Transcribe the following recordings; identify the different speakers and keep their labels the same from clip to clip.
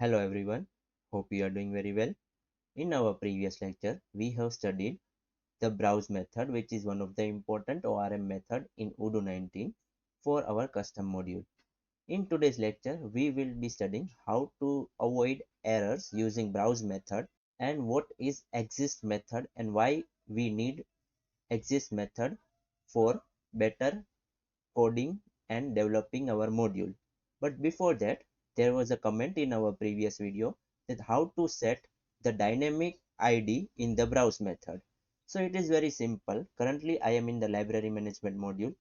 Speaker 1: Hello everyone, hope you are doing very well. In our previous lecture, we have studied the browse method, which is one of the important ORM method in Odoo 19 for our custom module. In today's lecture, we will be studying how to avoid errors using browse method and what is exist method and why we need exist method for better coding and developing our module. But before that, there was a comment in our previous video that how to set the dynamic ID in the browse method. So it is very simple. Currently I am in the library management module.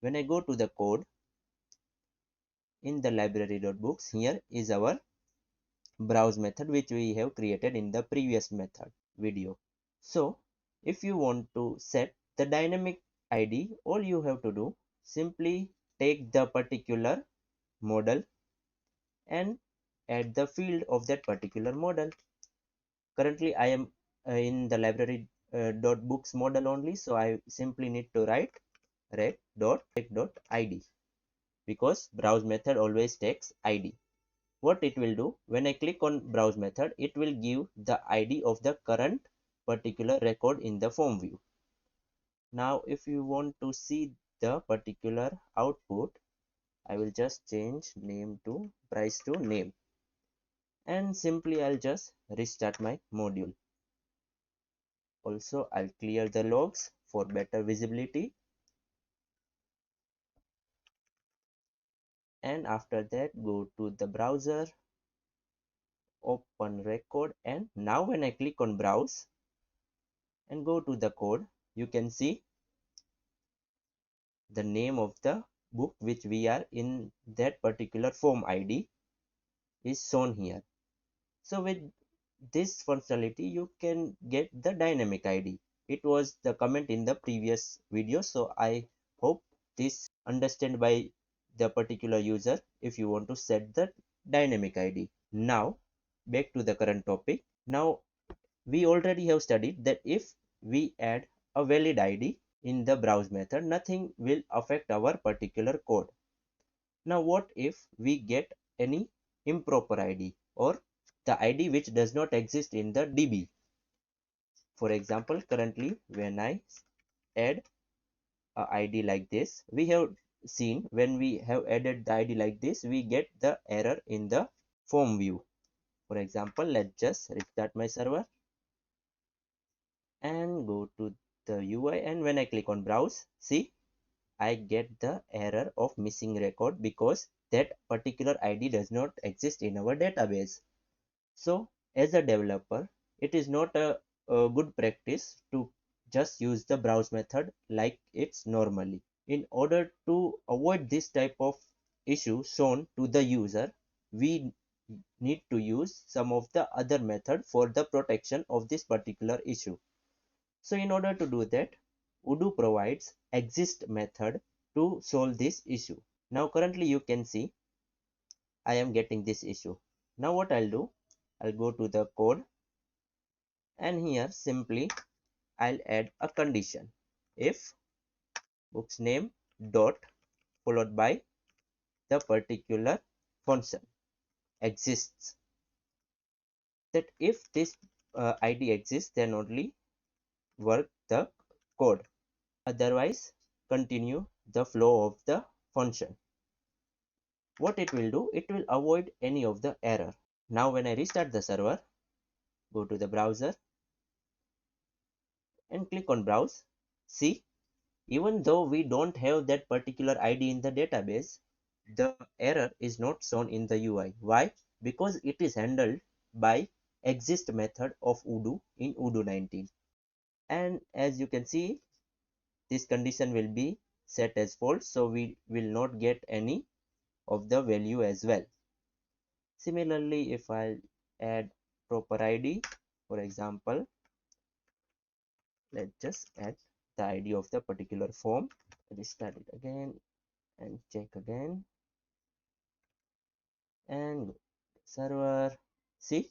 Speaker 1: When I go to the code in the library.books, here is our browse method which we have created in the previous method video. So if you want to set the dynamic ID, all you have to do simply take the particular model and add the field of that particular model. Currently I am in the library books model only, so I simply need to write rec.id because browse method always takes id. What it will do, when I click on browse method, it will give the id of the current particular record in the form view. Now if you want to see the particular output, I will just change name to price to name, and simply I'll just restart my module. Also, I'll clear the logs for better visibility, and after that go to the browser, open record, and now when I click on browse and go to the code, you can see the name of the book which we are in, that particular form ID is shown here. So with this functionality you can get the dynamic ID. It was the comment in the previous video, so I hope this understand by the particular user if you want to set the dynamic ID. Now back to the current topic. Now we already have studied that if we add a valid ID in the browse method, nothing will affect our particular code. Now what if we get any improper ID or the ID which does not exist in the DB? For example, currently when I add a ID like this, we have seen when we have added the ID like this, we get the error in the form view. For example, let's just restart my server and go to the UI, and when I click on browse, see, I get the error of missing record because that particular ID does not exist in our database. So as a developer, it is not a good practice to just use the browse method like it's normally. In order to avoid this type of issue shown to the user, we need to use some of the other method for the protection of this particular issue. So in order to do that, Odoo provides exist method to solve this issue. Now currently you can see I am getting this issue. Now what I'll do, I'll go to the code, and here simply I'll add a condition. If book's name dot followed by the particular function exists, that if this id exists, then only work the code, otherwise continue the flow of the function. What it will do, it will avoid any of the error. Now when I restart the server, go to the browser and click on browse, see, even though we don't have that particular ID in the database, the error is not shown in the UI. Why? Because it is handled by exist method of Odoo in Odoo 19. And as you can see, this condition will be set as false, so we will not get any of the value as well. Similarly, if I add proper ID, for example, let's just add the ID of the particular form, restart it again and check again, and server, see,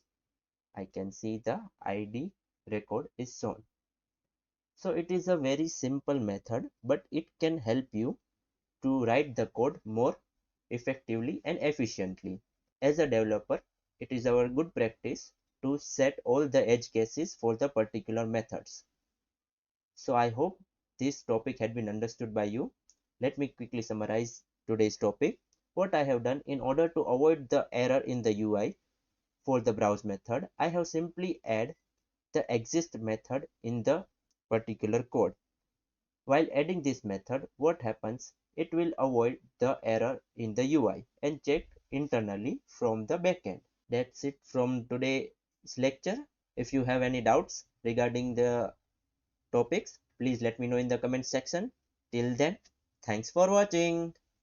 Speaker 1: I can see the ID record is shown. So it is a very simple method, but it can help you to write the code more effectively and efficiently. As a developer, it is our good practice to set all the edge cases for the particular methods. So I hope this topic had been understood by you. Let me quickly summarize today's topic. What I have done in order to avoid the error in the UI for the browse method, I have simply add the exist method in the particular code. While adding this method, what happens? It will avoid the error in the UI and check internally from the backend. That's it from today's lecture. If you have any doubts regarding the topics, please let me know in the comment section. Till then, thanks for watching.